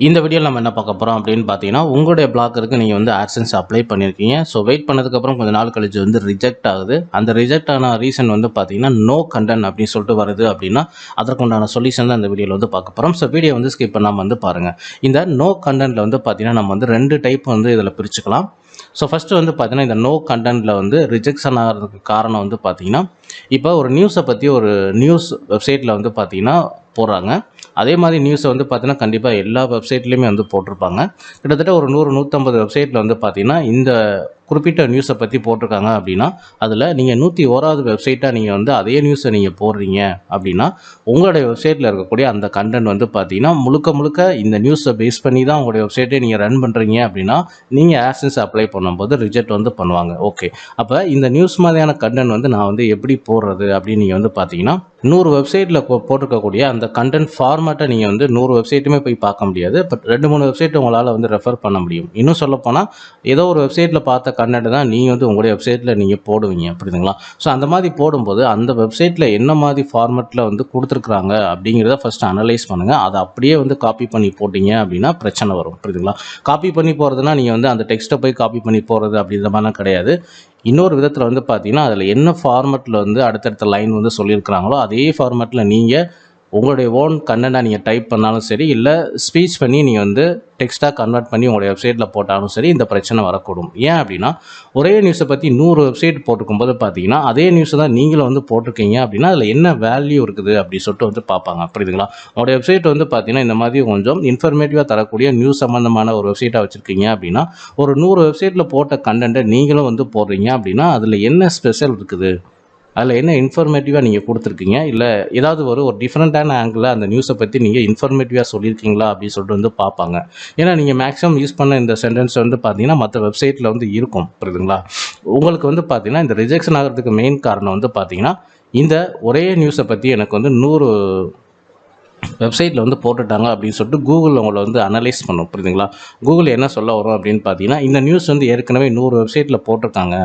இந்த வீடியோவில் நம்ம என்ன பார்க்க போகிறோம் அப்படின்னு பார்த்தீங்கன்னா, உங்களுடைய பிளாக்கருக்கு நீங்கள் வந்து AdSense அப்ளை பண்ணியிருக்கீங்க. ஸோ வெயிட் பண்ணதுக்கப்புறம் கொஞ்சம் நாள் கழிச்சு வந்து ரிஜெக்ட் ஆகுது. அந்த ரிஜெக்ட் ஆன ரீசன் வந்து பார்த்தீங்கன்னா, நோ கண்டென்ட் அப்படின்னு சொல்லிட்டு வருது அப்படின்னா, அதற்குண்டான சொல்யூஷன் தான் இந்த வீடியோவில் வந்து பார்க்க போகிறோம். ஸோ வீடியோ வந்து ஸ்கிப் பண்ணாமல் வந்து பாருங்கள். இந்த நோ கண்டென்ட்டில் வந்து பார்த்தீங்கன்னா, நம்ம வந்து 2 டைப் வந்து இதில் பிரிச்சுக்கலாம். ஸோ ஃபஸ்ட்டு வந்து பார்த்தீங்கன்னா, இந்த நோ கண்டென்ட்டில் வந்து ரிஜெக்ஷன் ஆகிறதுக்கு காரணம் வந்து பார்த்தீங்கன்னா, இப்போ ஒரு நியூஸை பற்றி ஒரு நியூஸ் வெப்சைட்டில் வந்து பார்த்தீங்கன்னா போடுறாங்க. அதே மாதிரி நியூஸை வந்து பார்த்தீங்கன்னா கண்டிப்பாக எல்லா வெப்சைட்லேயுமே வந்து போட்டிருப்பாங்க. கிட்டத்தட்ட ஒரு 100 150 வெப்சைட்டில் வந்து பார்த்தீங்கன்னா இந்த குறிப்பிட்ட நியூஸை பற்றி போட்டிருக்காங்க அப்படின்னா, அதில் நீங்கள் 101வது வெப்சைட்டாக நீங்கள் வந்து அதே நியூஸை நீங்கள் போடுறீங்க அப்படின்னா, உங்களுடைய வெப்சைட்டில் இருக்கக்கூடிய அந்த கண்டென்ட் வந்து பார்த்தீங்கன்னா முழுக்க முழுக்க இந்த நியூஸை பேஸ் பண்ணி தான் உங்களுடைய வெப்சைட்டை நீங்கள் ரன் பண்ணுறீங்க அப்படின்னா, நீங்கள் AdSense அப்ளை பண்ணும்போது ரிஜெக்ட் வந்து பண்ணுவாங்க. ஓகே, அப்போ இந்த நியூஸ் மாதிரியான கண்டென்ட் வந்து நான் வந்து எப்படி போடுறது அப்படின்னு நீங்கள் வந்து பார்த்தீங்கன்னா, 100 வெப்சைட்டில் போட்டிருக்கக்கூடிய அந்த கண்டென்ட் ஃபார்மேட்டை நீங்கள் வந்து 100 வெப்சைட்டுமே போய் பார்க்க முடியாது. பட் 2-3 வெப்சைட் உங்களால் வந்து ரெஃபர் பண்ண முடியும். இன்னும் சொல்லப்போனால் ஏதோ ஒரு வெப்சைட்டில் பார்த்த கண்டென்ட் தான் நீங்கள் வந்து உங்களுடைய வெப்சைட்டில் நீங்கள் போடுவீங்க, புரியுதுங்களா? ஸோ அந்த மாதிரி போடும்போது அந்த வெப்சைட்டில் என்ன மாதிரி ஃபார்மேட்டில் வந்து கொடுத்துருக்குறாங்க அப்படிங்கிறத ஃபஸ்ட்டு அனலைஸ் பண்ணுங்கள். அதை அப்படியே வந்து காப்பி பண்ணி போட்டிங்க அப்படின்னா பிரச்சனை வரும், புரியுதுங்களா? காப்பி பண்ணி போகிறதுனா நீங்கள் வந்து அந்த டெக்ஸ்ட்டை போய் காப்பி பண்ணி போகிறது அப்படின்ற மாதிரிலாம் கிடையாது. இன்னொரு விதத்தில் வந்து பார்த்தீங்கன்னா, அதில் என்ன ஃபார்மேட்டில் வந்து அடுத்தடுத்த லைன் வந்து சொல்லியிருக்கிறாங்களோ அதே ஃபார்மேட்டில் நீங்கள் உங்களுடைய ஓன் கண்டென்ட்டாக நீங்கள் டைப் பண்ணாலும் சரி, இல்லை ஸ்பீச் பண்ணி நீங்கள் வந்து டெக்ஸ்ட்டாக கன்வெர்ட் பண்ணி உங்களுடைய வெப்சைட்டில் போட்டாலும் சரி, இந்த பிரச்சனை வரக்கூடும். ஏன் அப்படின்னா, ஒரே நியூஸை பற்றி 100 வெப்சைட் போட்டிருக்கும்போது பார்த்தீங்கன்னா, அதே நியூஸை தான் நீங்களும் வந்து போட்டிருக்கீங்க அப்படின்னா, அதில் என்ன வேல்யூ இருக்குது அப்படி சொல்லிட்டு வந்து பார்ப்பாங்க, புரியுதுங்களா? உங்களுடைய வெப்சைட் வந்து பார்த்தீங்கன்னா, இந்த மாதிரி கொஞ்சம் இன்ஃபர்மேட்டிவாக தரக்கூடிய நியூஸ் சம்மந்தமான ஒரு வெப்சைட்டாக வச்சுருக்கீங்க அப்படின்னா, ஒரு 100 வெப்சைட்டில் போட்ட கண்டென்ட்டை நீங்களும் வந்து போடுறீங்க அப்படின்னா, அதில் என்ன ஸ்பெஷல் இருக்குது, அதில் என்ன இன்ஃபர்மேட்டிவாக நீங்கள் கொடுத்துருக்கீங்க, இல்லை ஏதாவது ஒரு டிஃப்ரெண்ட்டான ஆங்கிளில் அந்த நியூஸை பற்றி நீங்கள் இன்ஃபர்மேட்டிவாக சொல்லியிருக்கீங்களா அப்படின்னு சொல்லிட்டு வந்து பார்ப்பாங்க. ஏன்னா நீங்கள் மேக்ஸிமம் யூஸ் பண்ண இந்த சென்டென்ஸ் வந்து பார்த்தீங்கன்னா மற்ற வெப்சைட்டில் வந்து இருக்கும், புரியுதுங்களா? உங்களுக்கு வந்து பார்த்தீங்கன்னா இந்த ரிஜெக்ஷன் ஆகிறதுக்கு மெயின் காரணம் வந்து பார்த்தீங்கன்னா, இந்த ஒரே நியூஸை பற்றி எனக்கு வந்து 100 வெப்சைட்டில் வந்து போட்டுட்டாங்க அப்படின்னு சொல்லிட்டு கூகுள் உங்களை வந்து அனலைஸ் பண்ணும், புரியுதுங்களா? கூகுள் என்ன சொல்ல வரும் அப்படின்னு பார்த்தீங்கன்னா, இந்த நியூஸ் வந்து ஏற்கனவே 100 வெப்சைட்டில் போட்டிருக்காங்க,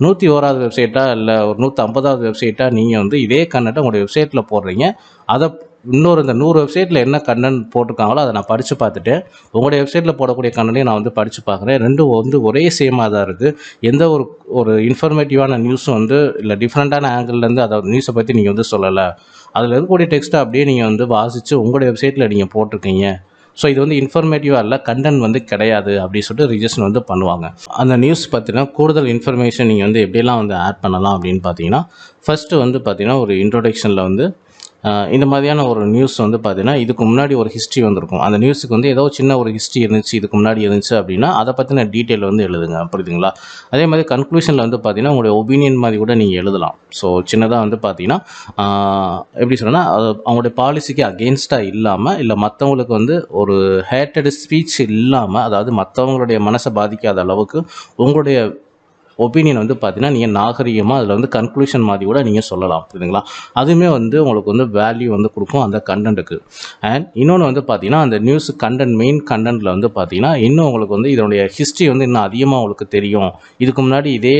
101வது வெப்சைட்டா இல்லை ஒரு 150வது வெப்சைட்டா நீங்கள் வந்து இதே கண்டென்ட்டை உங்களுடைய வெப்சைட்டில் போடுறீங்க. அதை இன்னொரு இந்த 100 வெப்சைட்டில் என்ன கண்டென்ட் போட்டிருக்காங்களோ அதை நான் படித்து பார்த்துட்டு, உங்களுடைய வெப்சைட்டில் போடக்கூடிய கண்டென்ட்டையும் நான் வந்து படித்து பார்க்குறேன். ரெண்டும் வந்து ஒரே சேமாக தான் இருக்குது. எந்த ஒரு இன்ஃபர்மேட்டிவான நியூஸும் வந்து இல்லை டிஃப்ரெண்ட்டான ஆங்கிள்லேருந்து அதை நியூஸை பற்றி நீங்கள் வந்து சொல்லலை. அதில் இருக்கக்கூடிய டெக்ஸ்ட்டை அப்படியே நீங்கள் வந்து வாசித்து உங்களுடைய வெப்சைட்டில் நீங்கள் போட்டிருக்கீங்க. ஸோ இது வந்து இன்ஃபர்மேட்டிவாக இல்லை, கண்டென்ட் வந்து கிடையாது அப்படின்னு சொல்லிட்டு ரிஜெக்ஷன் வந்து பண்ணுவாங்க. அந்த நியூஸ் பற்றின கூடுதல் இன்ஃபர்மேஷன் நீங்கள் வந்து எப்படியெல்லாம் வந்து ஆட் பண்ணலாம் அப்படின்னு பார்த்தீங்கன்னா, ஃபஸ்ட்டு வந்து பார்த்தீங்கன்னா ஒரு இன்ட்ரோடக்ஷனில் வந்து இந்த மாதிரியான ஒரு நியூஸ் வந்து பார்த்தீங்கன்னா, இதுக்கு முன்னாடி ஒரு ஹிஸ்ட்ரி வந்திருக்கும். அந்த நியூஸுக்கு வந்து ஏதோ சின்ன ஒரு ஹிஸ்ட்ரி இருந்துச்சு, இதுக்கு முன்னாடி இருந்துச்சு அப்படின்னா அதை பற்றின டீட்டெயில் வந்து எழுதுங்க, புரியுதுங்களா? அதே மாதிரி கன்க்ளூஷனில் வந்து பார்த்தீங்கன்னா உங்களுடைய ஒப்பீனியன் மாதிரி கூட நீங்கள் எழுதலாம். ஸோ சின்னதாக வந்து பார்த்தீங்கன்னா எப்படி சொன்னால், அவங்களுடைய பாலிசிக்கு அகெயின்ஸ்டாக இல்லாமல், இல்லை மற்றவங்களுக்கு வந்து ஒரு ஹேட்டட் ஸ்பீச் இல்லாமல், அதாவது மற்றவங்களுடைய மனசை பாதிக்காத அளவுக்கு உங்களுடைய ஒப்பீனியன் வந்து பார்த்தீங்கன்னா நீங்கள் நாகரிகமாக அதில் வந்து கன்க்ளூஷன் மாதிரி கூட நீங்கள் சொல்லலாம், புரியுதுங்களா? அதுவுமே வந்து உங்களுக்கு வந்து வேல்யூ வந்து கொடுக்கும் அந்த கண்டென்ட்டுக்கு. அண்ட் இன்னொன்று வந்து பார்த்தீங்கன்னா, அந்த நியூஸ் கண்டென்ட் மெயின் கண்டென்ட்டில் வந்து பார்த்தீங்கன்னா இன்னும் உங்களுக்கு வந்து இதனுடைய ஹிஸ்ட்ரி வந்து இன்னும் அதிகமாக உங்களுக்கு தெரியும். இதுக்கு முன்னாடி இதே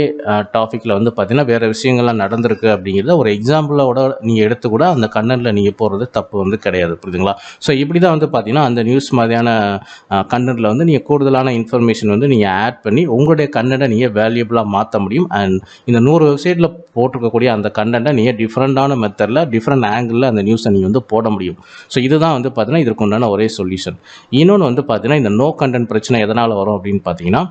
டாப்பிக்கில் வந்து பார்த்தீங்கன்னா வேறு விஷயங்கள்லாம் நடந்திருக்கு அப்படிங்கிறத ஒரு எக்ஸாம்பிளோட நீங்கள் எடுத்து கூட அந்த கண்டென்ட்டில் நீங்கள் போடுறது தப்பு வந்து கிடையாது, புரியுதுங்களா? ஸோ இப்படி தான் வந்து பார்த்தீங்கன்னா அந்த நியூஸ் மாதிரியான கண்டென்ட்டில் வந்து நீங்கள் கூடுதலான இன்ஃபர்மேஷன் வந்து நீங்கள் ஆட் பண்ணி உங்களுடைய கண்டென்ட்டை நீங்கள் வேல்யூபிளாக மாற்ற முடியும். அண்ட் இந்த 100 வெப்சைட்டில் போட்டிருக்கக்கூடிய அந்த கண்டென்ட்டை நீங்கள் டிஃப்ரெண்ட்டான மெத்தடில் டிஃப்ரெண்ட் ஆங்கிளில் அந்த நியூஸை நீங்கள் வந்து போட முடியும். ஸோ இதுதான் வந்து பார்த்தீங்கன்னா இதற்கு உண்டான ஒரே சொல்யூஷன். இன்னொன்று வந்து பார்த்தீங்கன்னா இந்த நோ கண்டென்ட் பிரச்சனை எதனால் வரும் அப்படின்னு பார்த்தீங்கன்னா,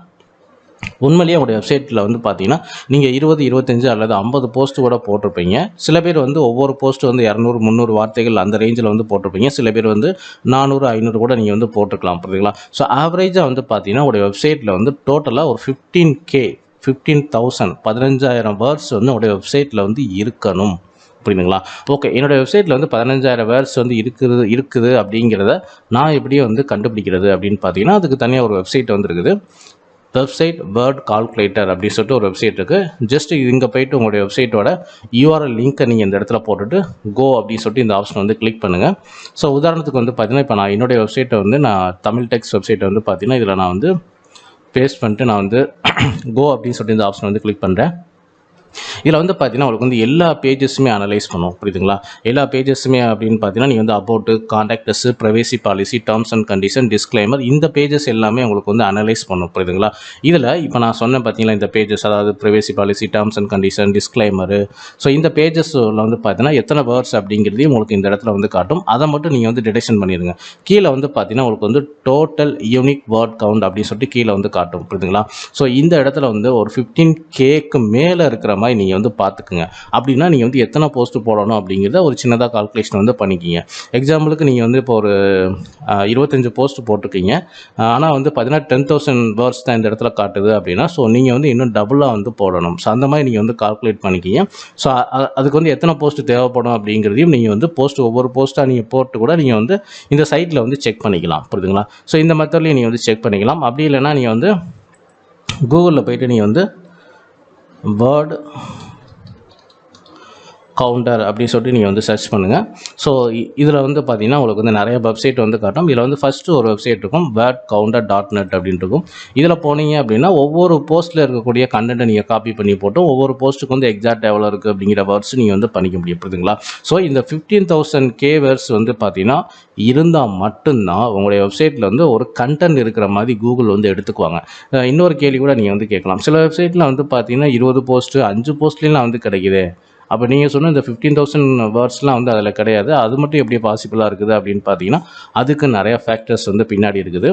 உண்மையிலேயே உங்களுடைய வெப்சைட்டில் வந்து பார்த்தீங்கன்னா நீங்கள் 20, 25 அல்லது 50 போஸ்ட்டு கூட போட்டிருப்பீங்க. சில பேர் வந்து ஒவ்வொரு போஸ்ட்டு வந்து 200, 300 வார்த்தைகள் அந்த ரேஞ்சில் வந்து போட்டிருப்பீங்க. சில பேர் வந்து 400, 500 கூட நீங்கள் வந்து போட்டுக்கலாம், புரியுதுங்களா? ஸோ ஆவரேஜாக வந்து பார்த்தீங்கன்னா உங்களுடைய வெப்சைட்டில் வந்து டோட்டலாக ஒரு 15,000 15,000 வேர்ட்ஸ் வந்து உங்களுடைய வெப்சைட்டில் வந்து இருக்கணும், புரியுதுங்களா? ஓகே, என்னோடய வெப்சைட்டில் வந்து 15,000 வேர்ட்ஸ் வந்து இருக்குது அப்படிங்கிறத நான் எப்படியே வந்து கண்டுபிடிக்கிறது அப்படின்னு பார்த்தீங்கன்னா, அதுக்கு தனியாக ஒரு வெப்சைட் வந்து இருக்குது. வெப்சைட் வேர்ட் கால்குலேட்டர் அப்படின்னு சொல்லிட்டு ஒரு வெப்சைட் இருக்குது. ஜஸ்ட் இங்கே போய்ட்டு உங்களுடைய வெப்சைட்டோட URL லிங்க்கை நீங்கள் இந்த இடத்துல போட்டுட்டு கோ அப்படின்னு சொல்லிட்டு இந்த ஆப்ஷன் வந்து கிளிக் பண்ணுங்கள். ஸோ உதாரணத்துக்கு வந்து பார்த்தீங்கன்னா, இப்போ நான் என்னுடைய வெப்சைட்டை வந்து நான் தமிழ் டெக்ஸ்ட் வெப்சைட்டை வந்து பார்த்தீங்கன்னா இதில் நான் வந்து பேஸ்ட் பண்ணிட்டு நான் வந்து கோ அப்படின்னு சொல்லிட்டு இந்த ஆப்ஷன் வந்து கிளிக் பண்ணுறேன். இதில் வந்து பார்த்தீங்கன்னா உங்களுக்கு வந்து எல்லா பேஜஸுமே அனலைஸ் பண்ணும். புரியுதுங்களா? எல்லா பேஜஸுமே அப்படின்னு பார்த்தீங்கன்னா நீங்கள் வந்து about, contacts, privacy policy, terms and condition, disclaimer, இந்த பேஜஸ் எல்லாமே உங்களுக்கு வந்து அனலைஸ் பண்ணும். புரியுதுங்களா? இதில் இப்போ நான் சொன்னேன் பார்த்தீங்களா, இந்த பேஜஸ், அதாவது privacy policy, terms and condition, disclaimer, so இந்த பேஜஸில் வந்து பார்த்தீங்கன்னா எத்தனை வேர்ட்ஸ் அப்படிங்கிறதையும் உங்களுக்கு இந்த இடத்துல வந்து காட்டும். அதை மட்டும் நீங்கள் வந்து டிடெக்ஷன் பண்ணிடுங்க. கீழே வந்து பார்த்தீங்கன்னா உங்களுக்கு வந்து டோட்டல் யூனிக் வேர்ட் கவுண்ட் அப்படின்னு சொல்லிட்டு கீழே வந்து காட்டும். புரியுதுங்களா? ஸோ இந்த இடத்துல வந்து ஒரு 15Kக்கு மேலே இருக்கிற மாதிரி நீங்கள் வந்து பார்த்துக்குங்க. அப்படின்னா நீங்கள் வந்து எத்தனை போஸ்ட் போடணும் அப்படிங்கிறத ஒரு சின்னதாக கால்குலேஷன் வந்து பண்ணிக்கிங்க. எக்ஸாம்பிளுக்கு நீங்கள் வந்து இப்போ ஒரு 25 போஸ்ட் போட்டிருக்கீங்க. ஆனால் வந்து பார்த்தீங்கன்னா 10,000 வேர்ட்ஸ் தான் இந்த இடத்துல காட்டுது அப்படின்னா, ஸோ நீங்கள் வந்து இன்னும் டபுளாக வந்து போடணும். ஸோ அந்த மாதிரி நீங்கள் வந்து கால்குலேட் பண்ணிக்கிங்க. ஸோ அதுக்கு வந்து எத்தனை போஸ்ட் தேவைப்படும் அப்படிங்கிறதையும் நீங்கள் வந்து ஒவ்வொரு போஸ்ட்டாக நீங்கள் போட்டு கூட நீங்கள் வந்து இந்த சைட்டில் வந்து செக் பண்ணிக்கலாம். புரியுதுங்களா? ஸோ இந்த மெத்தட்லேயும் நீங்கள் வந்து செக் பண்ணிக்கலாம். அப்படி இல்லைன்னா நீங்கள் வந்து கூகுளில் போய்ட்டு நீங்கள் வந்து வேர்ட் கவுண்டர் அப்படின்னு சொல்லிட்டு நீங்கள் வந்து சர்ச் பண்ணுங்கள். ஸோ இதில் வந்து பார்த்தீங்கன்னா உங்களுக்கு வந்து நிறைய வெப்சைட் வந்து காட்டும். இதில் வந்து ஃபஸ்ட்டு ஒரு வெப்சைட் இருக்கும், wordcounter.net அப்படின்ட்டு இருக்கும். இதில் போனீங்க அப்படின்னா ஒவ்வொரு போஸ்ட்டில் இருக்கக்கூடிய கண்டென்ட்டை நீங்கள் காப்பி பண்ணி போட்டு ஒவ்வொரு போஸ்ட்டுக்கு வந்து எக்ஸாக்ட் எவ்வளோ இருக்குது அப்படிங்கிற வேர்ட்ஸ் நீங்கள் வந்து பண்ணிக்க முடியும். புரியுதுங்களா? ஸோ இந்த 15,000 வேர்ட்ஸ் வந்து பார்த்தீங்கன்னா இருந்தால் மட்டும்தான் உங்களுடைய வெப்சைட்டில் வந்து ஒரு கண்டென்ட் இருக்கிற மாதிரி கூகுள் வந்து எடுத்துக்குவாங்க. இன்னொரு கேள்வி கூட நீங்கள் வந்து கேட்கலாம். சில வெப்சைட்டில் வந்து பார்த்தீங்கன்னா 20 போஸ்ட்டு 5 போஸ்ட்லாம் வந்து கிடைக்குது. அப்போ நீங்கள் சொன்ன இந்த 15,000 வேர்ட்ஸ்லாம் வந்து அதில் கிடையாது. அது மட்டும் எப்படி பாசிபிளாக இருக்குது அப்படின்னு பார்த்தீங்கன்னா, அதுக்கு நிறையா ஃபேக்டர்ஸ் வந்து பின்னாடி இருக்குது.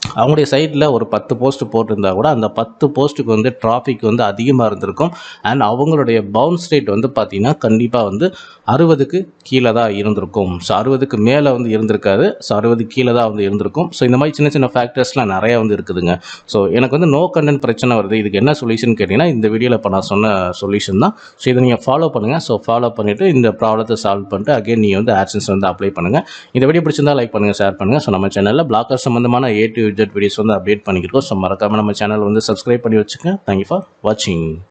அவங்களுடைய சைட்டில் ஒரு 10 போஸ்ட் போட்டிருந்தா கூட அந்த 10 போஸ்ட்டுக்கு வந்து டிராஃபிக் வந்து அதிகமாக இருந்திருக்கும். அண்ட் அவங்களுடைய பவுன்ஸ் ரேட் வந்து பார்த்திங்கன்னா கண்டிப்பாக வந்து 60க்கு கீழே தான் இருந்திருக்கும். ஸோ 60க்கு மேலே வந்து இருந்திருக்காது. ஸோ 60க்கு கீழே தான் வந்து இருந்திருக்கும். ஸோ இந்த மாதிரி சின்ன சின்ன ஃபேக்டர்ஸ்லாம் நிறையா வந்து இருக்குதுங்க. ஸோ எனக்கு வந்து நோ கண்டென்ட் பிரச்சனை வருது, இதுக்கு என்ன சொல்யூஷன் கேட்டிங்கன்னா இந்த வீடியோவில் இப்போ நான் சொன்ன சொல்யூஷன் தான். ஸோ இதை நீங்கள் ஃபாலோ பண்ணுங்கள். ஸோ ஃபாலோ பண்ணிவிட்டு இந்த ப்ராப்ளத்தை சால்வ் பண்ணிட்டு அகைன் நீங்கள் வந்து AdSense வந்து அப்ளை பண்ணுங்கள். இந்த வீடியோ பிடிச்சிருந்தால் லைக் பண்ணுங்கள், ஷேர் பண்ணுங்கள். ஸோ நம்ம சேனலில் பிளாக்கர் சம்மந்தமான A to Z வீடியோஸ் வந்து அப்டேட் பண்ணிக்கிறோம். ஸோ மறக்காமல் நம்ம சேனல் வந்து சப்ஸ்கிரைப் பண்ணி வச்சுக்கோங்க. தேங்க்யூ ஃபார் வாட்சிங்.